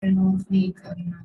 नहीं करना।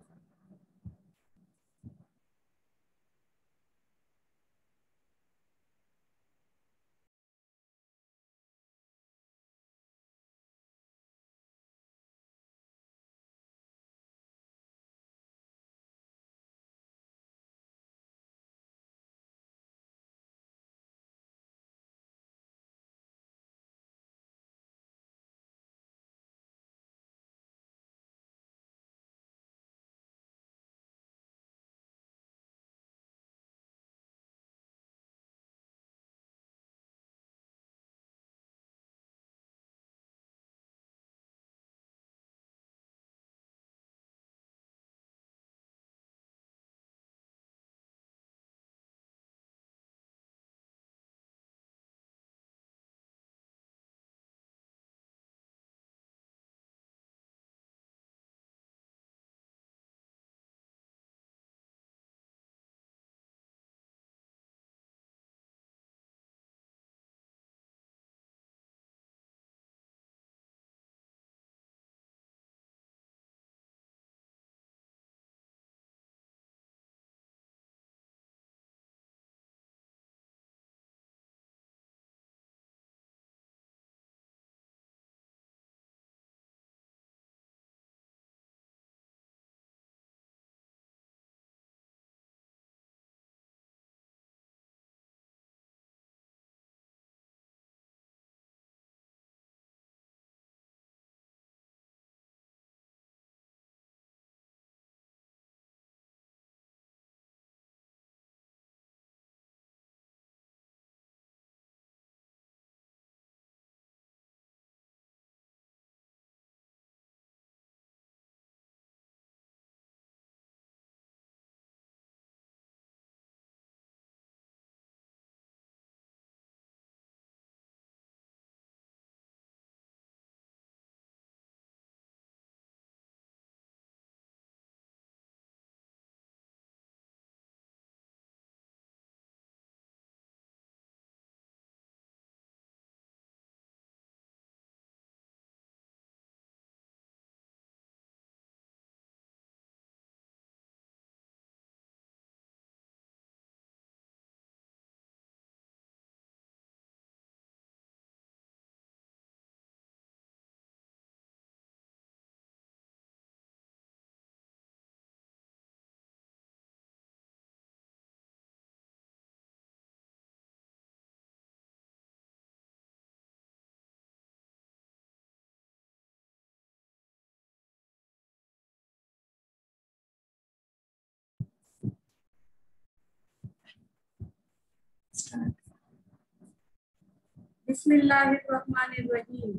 बिस्मिल्लाहिर्रहमानिर्रहीम।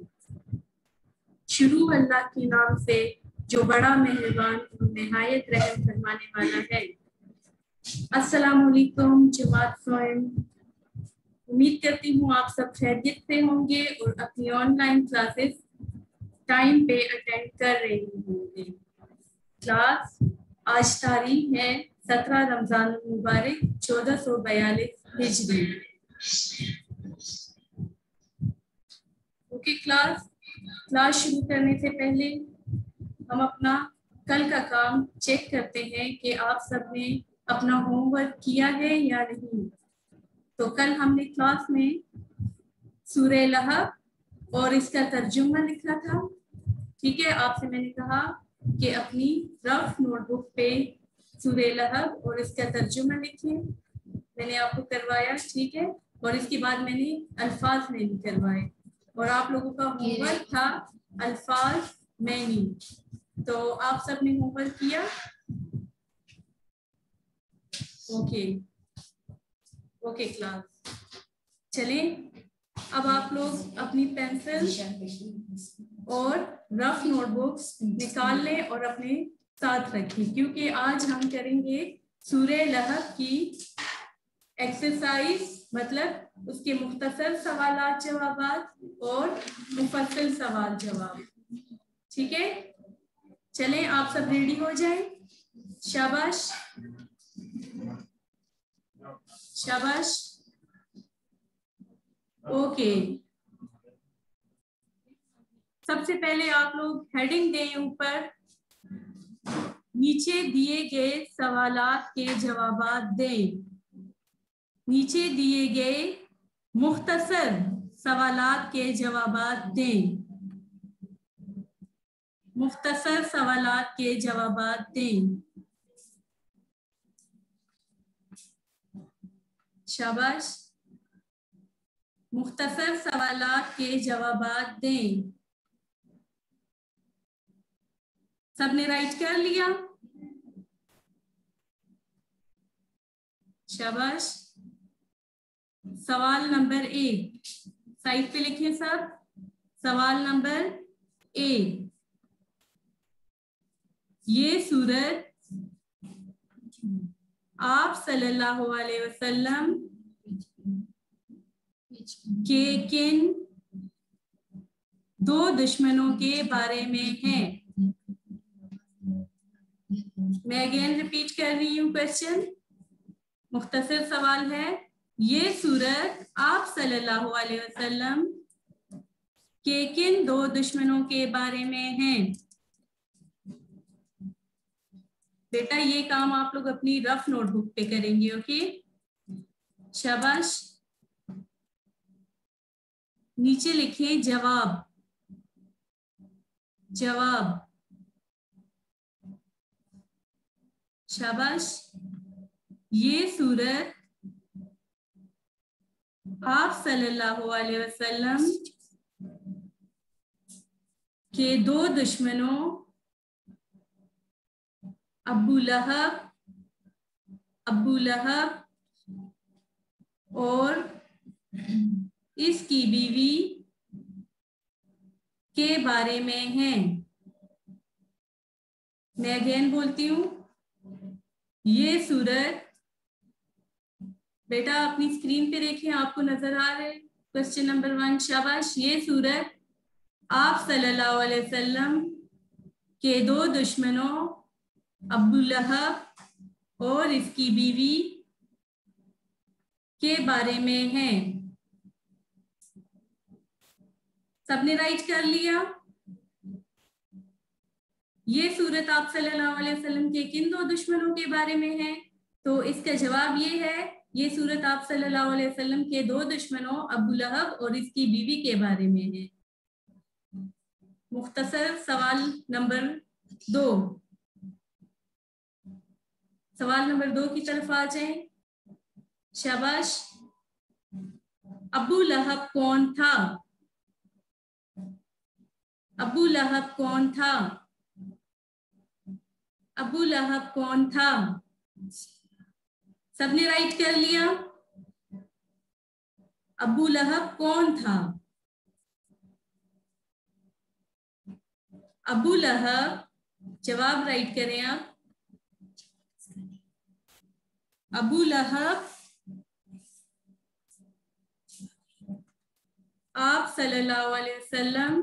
शुरू अल्लाह के नाम से जो बड़ा मेहरबान और निहायत रहम फरमाने वाला है। अस्सलाम वालेकुम जमात सोएम। उम्मीद करती हूँ आप सब खैरियत से होंगे और अपनी ऑनलाइन क्लासेस टाइम पे अटेंड कर रहे होंगे। क्लास आज तारीख है 17 रमजान मुबारक 1442 हिजरी। ओके क्लास शुरू करने से पहले हम अपना कल का काम चेक करते हैं कि आप सब ने अपना होमवर्क किया है या नहीं। तो कल हमने क्लास में सूरह लहब और इसका तर्जुमा लिखा था। ठीक है, आपसे मैंने कहा कि अपनी रफ नोटबुक पे सूरह लहब और इसका तर्जुमा लिखिए। मैंने आपको करवाया, ठीक है, और इसके बाद मैंने अल्फाज में भी करवाए और आप लोगों का होमवर्क था अल्फाज मैनी। तो आप सब ने होमवर्क किया? ओके क्लास, चलें अब आप लोग अपनी पेंसिल और रफ नोटबुक्स निकाल लें और अपने साथ रखें, क्योंकि आज हम करेंगे सूरह लहब की एक्सरसाइज, मतलब उसके मुख्तसर सवालात जवाबात और मुफस्सल सवाल जवाब। ठीक है, चलें आप सब रेडी हो जाएं। शाबाश शाबाश। ओके, सबसे पहले आप लोग हेडिंग दें ऊपर नीचे दिए गए सवालात के जवाबात दें। नीचे दिए गए मुख्तसर सवालात के जवाबात दें। मुख्तसर सवालात के जवाबात दें। शाबाश। मुख्तसर सवालात के जवाबात दें। सबने राइट कर लिया? शाबाश। सवाल नंबर 1 साइड पे लिखें सब। सवाल नंबर 1, ये सूरत आप सल्लल्लाहु अलैहि वसल्लम के किन 2 दुश्मनों के बारे में है? मैं अगेन रिपीट कर रही हूँ क्वेश्चन। मुख्तसर सवाल है, ये सूरत आप सल्लल्लाहु अलैहि वसल्लम के किन 2 दुश्मनों के बारे में है? बेटा ये काम आप लोग अपनी रफ नोटबुक पे करेंगे, ओके? शाबाश। नीचे लिखें जवाब। जवाब। शाबाश। ये सूरत आप सल्लल्लाहु अलैहि वसल्लम के 2 दुश्मनों अबू लहब और इसकी बीवी के बारे में है। मैं अगेन बोलती हूँ, ये सूरत, बेटा अपनी स्क्रीन पे देखें, आपको नजर आ रहे क्वेश्चन नंबर 1। शाबाश। ये सूरत आप सल्लल्लाहु अलैहि वसल्लम के 2 दुश्मनों अबू लहब और इसकी बीवी के बारे में है। सबने राइट कर लिया? ये सूरत आप सल्लल्लाहु अलैहि वसल्लम के किन 2 दुश्मनों के बारे में है? तो इसका जवाब ये है, ये सूरत आप सल्लल्लाहु अलैहि वसल्लम के 2 दुश्मनों अबू लहब और इसकी बीवी के बारे में है। मुख्तसर सवाल नंबर 2। सवाल नंबर 2 की तरफ आ जाएं। शाबाश। अबू लहब कौन था? अबू लहब कौन था? अबू लहब कौन था? सबने राइट कर लिया? अबू लहब कौन था? अबू लहब, जवाब राइट करें आप। अबू लहब आप सल्लल्लाहु अलैहि वसल्लम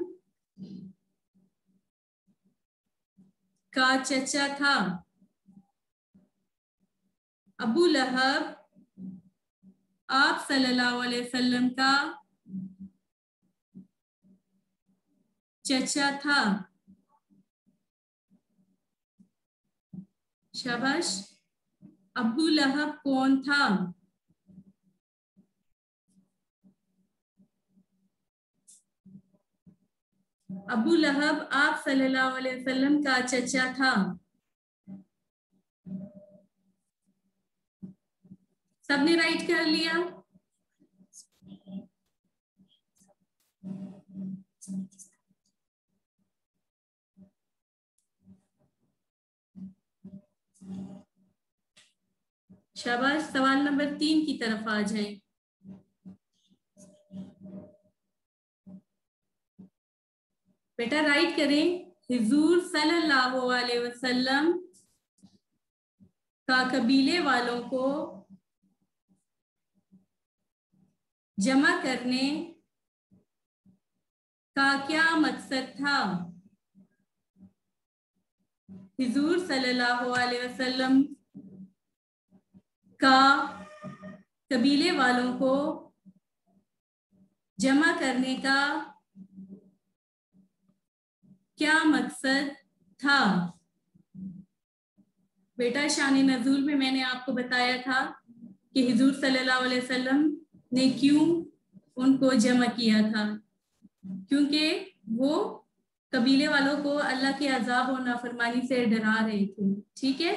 का चचा था। अबू लहब आप सल्लल्लाहु अलैहि वसल्लम का चचा था। शाबाश। अबू लहब कौन था? अबू लहब आप सल्लल्लाहु अलैहि वसल्लम का चचा था। सबने राइट कर लिया? शाबाश। सवाल नंबर 3 की तरफ आ जाएं। बेटा राइट करें, हुजूर सल्लल्लाहु अलैहि वसल्लम का कबीले वालों को जमा करने का क्या मकसद था? हुजूर सल्लल्लाहु अलैहि वसल्लम का कबीले वालों को जमा करने का क्या मकसद था? बेटा शान नज़ूल में मैंने आपको बताया था कि हुजूर सल्लल्लाहु अलैहि वसल्लम ने क्यों उनको जमा किया था, क्योंकि वो कबीले वालों को अल्लाह के अजाब और नाफरमानी से डरा रहे थे। ठीक है,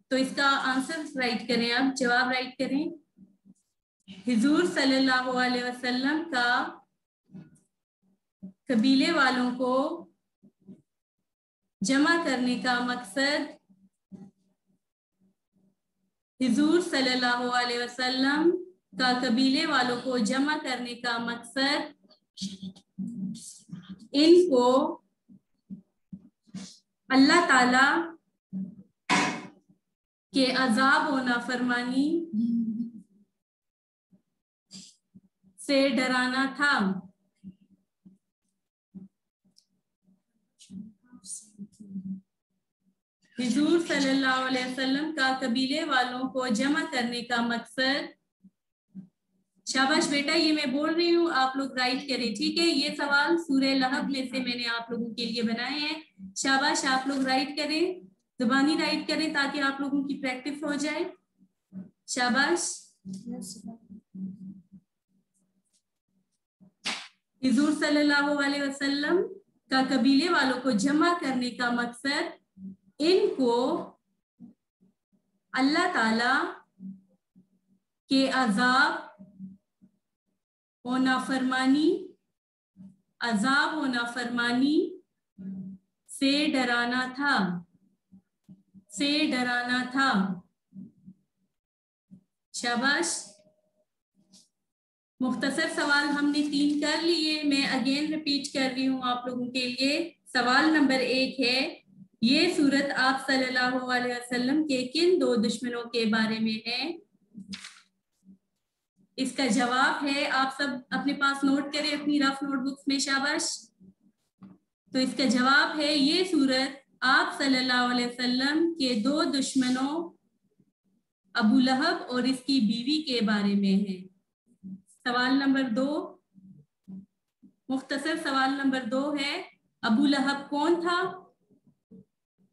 तो इसका आंसर राइट करें, आप जवाब राइट करें। हुजूर सल्लल्लाहु अलैहि वसल्लम का कबीले वालों को जमा करने का मकसद, हुजूर सल्लल्लाहु अलैहि वसल्लम का कबीले वालों को जमा करने का मकसद इनको अल्लाह ताला के अजाब और नाफरमानी से डराना था। हुजूर सल्लल्लाहु अलैहि वसल्लम का कबीले वालों को जमा करने का मकसद, शाबाश बेटा, ये मैं बोल रही हूँ, आप लोग राइट करें। ठीक है, ये सवाल सूरह लहब में से मैंने आप लोगों के लिए बनाए हैं। शाबाश, आप लोग राइट करें, जुबानी राइट करें ताकि आप लोगों की प्रैक्टिस हो जाए। शाबाश। हुजूर सल्लल्लाहु अलैहि वसल्लम का कबीले वालों को जमा करने का मकसद इनको अल्लाह ताला के अजाब और नाफरमानी, अजाब और नाफरमानी से डराना था, से डराना था। शाबाश। मुख्तसर सवाल हमने 3 कर लिए, मैं अगेन रिपीट कर रही हूँ आप लोगों के लिए। सवाल नंबर 1 है, ये सूरत आप सल्लल्लाहु अलैहि वसल्लम के किन 2 दुश्मनों के बारे में है? इसका जवाब है, आप सब अपने पास नोट करें अपनी रफ नोटबुक्स में। शाबाश। तो इसका जवाब है, ये सूरत आप सल्लल्लाहु अलैहि वसल्लम के 2 दुश्मनों अबू लहब और इसकी बीवी के बारे में है। सवाल नंबर 2, मुख्तसर सवाल नंबर 2 है, अबू लहब कौन था?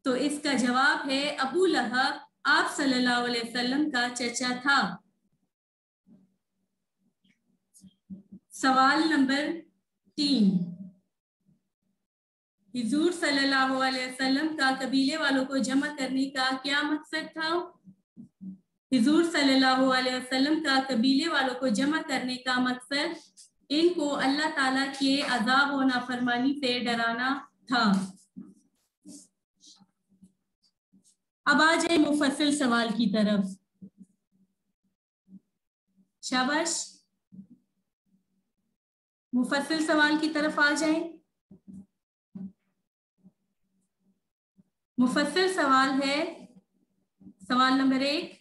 तो इसका जवाब है, अबू लहब आप सल्लल्लाहु अलैहि वसल्लम का चचा था। सवाल नंबर 3, हुजूर सल्लल्लाहु अलैहि वसल्लम का कबीले वालों को जमा करने का क्या मकसद था? हुजूर सल्लल्लाहु अलैहि वसल्लम का कबीले वालों को जमा करने का मकसद इनको अल्लाह ताला के अजाब और नाफरमानी से डराना था। अब आ जाए मुफस्सिल सवाल की तरफ। शाबाश, मुफस्सिल सवाल की तरफ आ जाए। मुफस्सिल सवाल है, सवाल नंबर 1,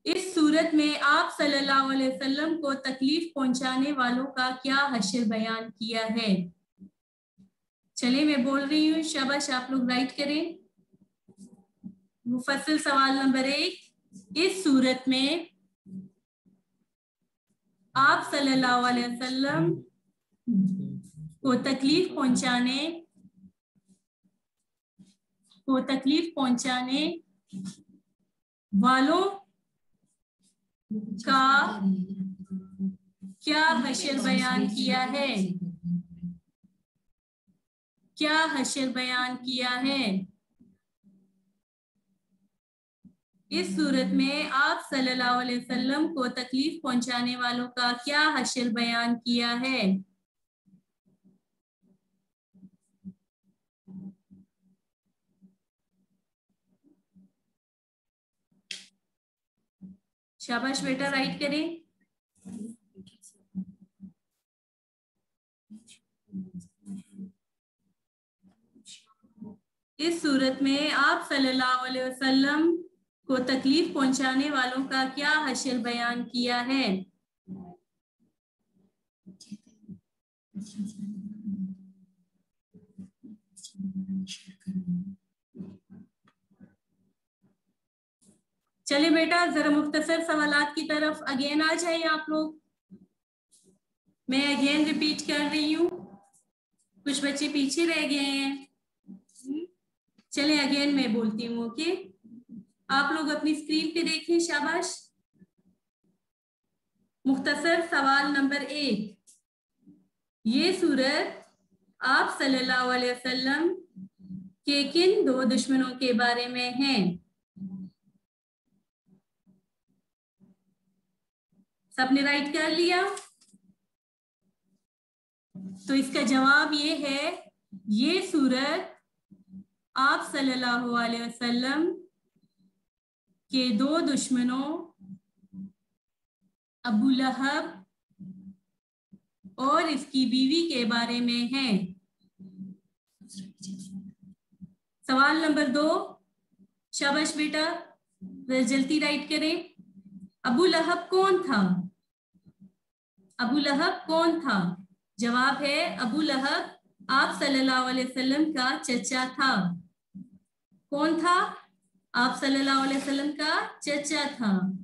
इस सूरत में आप सल्लल्लाहु अलैहि वसल्लम को तकलीफ पहुंचाने वालों का क्या हश्र बयान किया है? चले मैं बोल रही हूँ, शाबाश, आप लोग राइट करें। मुफस्सिल सवाल नंबर 1, इस सूरत में आप सल्लल्लाहु अलैहि वसल्लम को तकलीफ पहुंचाने वालों का क्या हश्र बयान किया है? क्या हश्र बयान किया है? इस सूरत में आप सल्लल्लाहु अलैहि वसल्लम को तकलीफ पहुंचाने वालों का क्या हश्र बयान किया है? शाबाश बेटा, राइट करें। इस सूरत में आप सल्लल्लाहु अलैहि वसल्लम को तकलीफ पहुंचाने वालों का क्या हश्र बयान किया है? चले बेटा, जरा मुख्तसर सवालात की तरफ अगेन आ जाइए आप लोग। मैं अगेन रिपीट कर रही हूँ, कुछ बच्चे पीछे रह गए हैं। चले अगेन मैं बोलती हूँ, ओके। आप लोग अपनी स्क्रीन पे देखें, शाबाश। मुख्तसर सवाल नंबर 1, ये सूरत आप सल्लल्लाहु अलैहि वसल्लम के किन 2 दुश्मनों के बारे में है? सबने राइट कर लिया? तो इसका जवाब ये है, ये सूरत आप सल्लल्लाहु अलैहि वसल्लम के 2 दुश्मनों अबू लहब और इसकी बीवी के बारे में है। सवाल नंबर 2, शाबाश बेटा, जल्दी राइट करें। अबू लहब कौन था? अबू लहब कौन था? जवाब है, अबू लहब आप सल्लल्लाहु अलैहि वसल्लम का चचा था। कौन था? आप सल्लल्लाहु अलैहि वसल्लम का चचा था।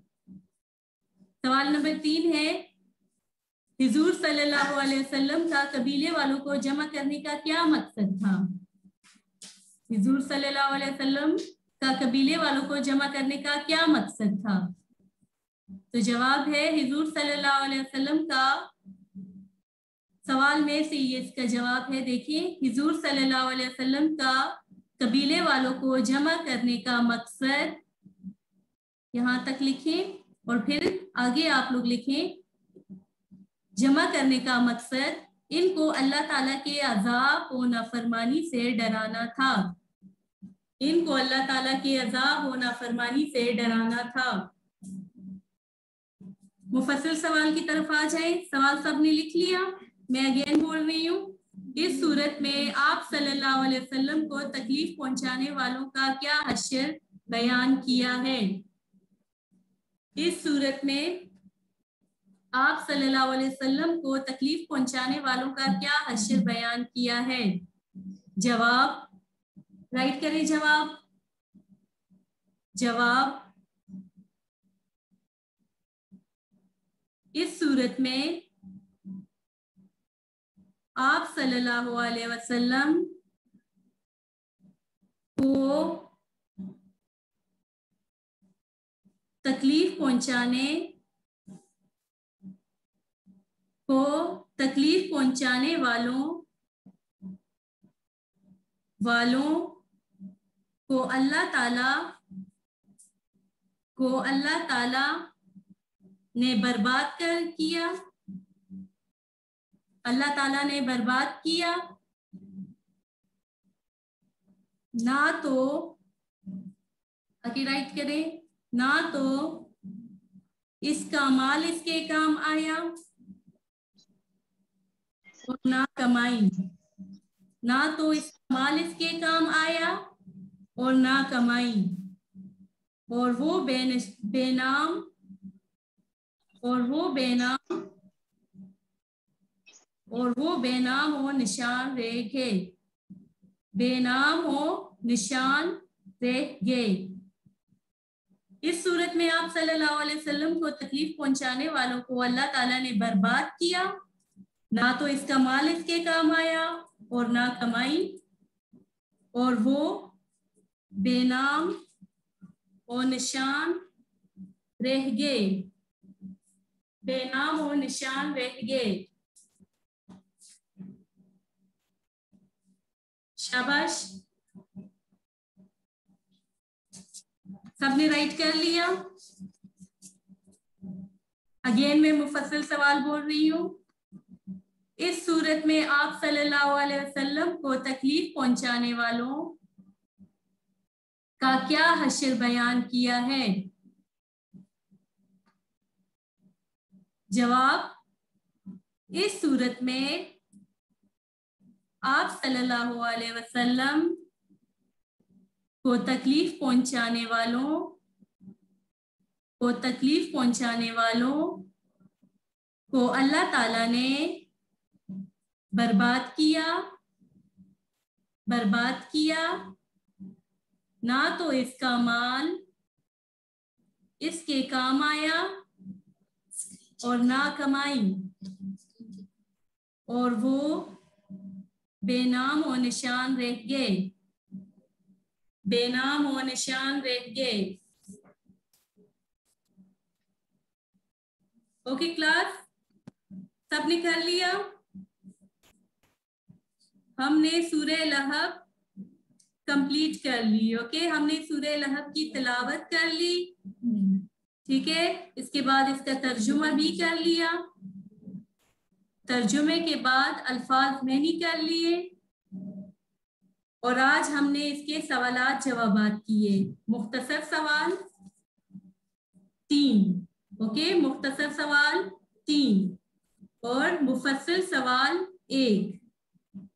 सवाल नंबर 3 है, हुजूर सल्लल्लाहु अलैहि वसल्लम का कबीले वालों को जमा करने का क्या मकसद था? हुजूर सल्लल्लाहु अलैहि वसल्लम का कबीले वालों को जमा करने का क्या मकसद था? तो जवाब है, हुजूर सल्लल्लाहु अलैहि वसल्लम का, सवाल में से ये इसका जवाब है। देखिए, हुजूर सल्लल्लाहु अलैहि वसल्लम का कबीले वालों को जमा करने का मकसद, यहां तक लिखें और फिर आगे आप लोग लिखें, जमा करने का मकसद इनको अल्लाह ताला के अजाब और नाफरमानी से डराना था। इनको अल्लाह ताला के अजाब और नाफरमानी से डराना था। मुफस्सिल सवाल की तरफ आ जाए। सवाल सबने लिख लिया? मैं अगेन बोल रही हूँ, इस सूरत में आप सल्लल्लाहु अलैहि वसल्लम को तकलीफ पहुंचाने वालों का क्या हश्र बयान किया है? इस सूरत में आप सल्लल्लाहु अलैहि वसल्लम को तकलीफ पहुंचाने वालों का क्या हश्र बयान किया है? जवाब राइट करें। जवाब इस सूरत में आप सल्लल्लाहु अलैहि वसल्लम को तकलीफ पहुंचाने वालों को अल्लाह ताला ने बर्बाद किया। अल्लाह ताला ने बर्बाद किया, ना तो, आगे राइट करें, ना तो इसका माल इसके काम आया और ना कमाई। ना तो इसका माल इसके काम आया और ना कमाई, और वो बेनाम और निशान रह गए। बेनाम हो निशान रह गए। इस सूरत में आप सल्लल्लाहु अलैहि वसल्लम को तकलीफ पहुंचाने वालों को अल्लाह ताला ने बर्बाद किया, ना तो इसका माल इसके काम आया और ना कमाई, और वो बेनाम और निशान रह गए। बेनाम और निशान रह गए। शाबाश, सबने राइट कर लिया? अगेन मैं मुफस्सिल सवाल बोल रही हूँ। इस सूरत में आप सल्लल्लाहु अलैहि वसल्लम को तकलीफ पहुंचाने वालों का क्या हश्र बयान किया है? जवाब, इस सूरत में आप सल्लल्लाहु अलैहि वसल्लम को तकलीफ पहुंचाने वालों को अल्लाह ताला ने बर्बाद किया, ना तो इसका माल इसके काम आया और ना कमाई, और वो बेनाम और निशान रह गए। बेनाम और निशान रह गए। ओके क्लास, सबने कर लिया? हमने सूरह लहब कंप्लीट कर ली। ओके, हमने सूरह लहब की तिलावत कर ली, ठीक है। इसके बाद इसका तर्जुमा भी कर लिया, तर्जुमे के बाद अल्फाज मैनी कर लिए, और आज हमने इसके सवालात जवाबात किए। मुख्तसर सवाल 3, ओके, मुख्तसर सवाल 3 और मुफस्सल सवाल 1।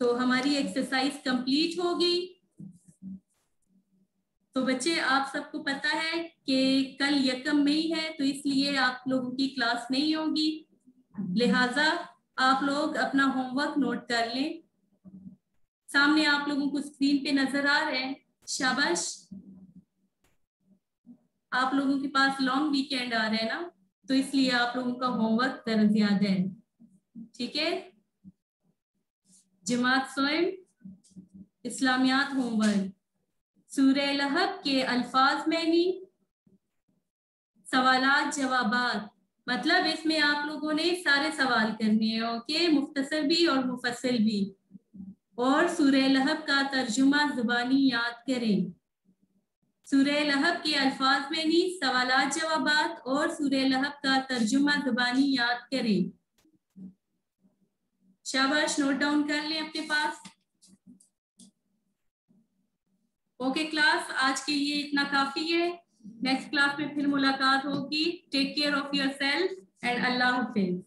तो हमारी एक्सरसाइज कंप्लीट होगी। तो बच्चे, आप सबको पता है कि कल 1 मई है, तो इसलिए आप लोगों की क्लास नहीं होगी, लिहाजा आप लोग अपना होमवर्क नोट कर लें। सामने आप लोगों को स्क्रीन पे नजर आ रहे हैं, शाबाश। आप लोगों के पास लॉन्ग वीकेंड आ रहे हैं ना, तो इसलिए आप लोगों का होमवर्क जरा ज्यादा है, ठीक है। जमात सोएम इस्लामियात होमवर्क, सूरह लहब के अल्फाज मैनी, सवालात जवाबात, मतलब इसमें आप लोगों ने सारे सवाल करने हैं, ओके, मुख्तसर भी और मुफस्सिल भी। और सूरह लहब का तर्जुमा जुबानी याद करें। सूरह लहब के अल्फाज में ही सवालात जवाबात और सूरह लहब का तर्जुमा जुबानी याद करें। शाबाश, नोट डाउन कर लें अपने पास। ओके क्लास, आज के लिए इतना काफी है। नेक्स्ट क्लास में फिर मुलाकात होगी। Take care of yourself and अल्लाह हाफिज।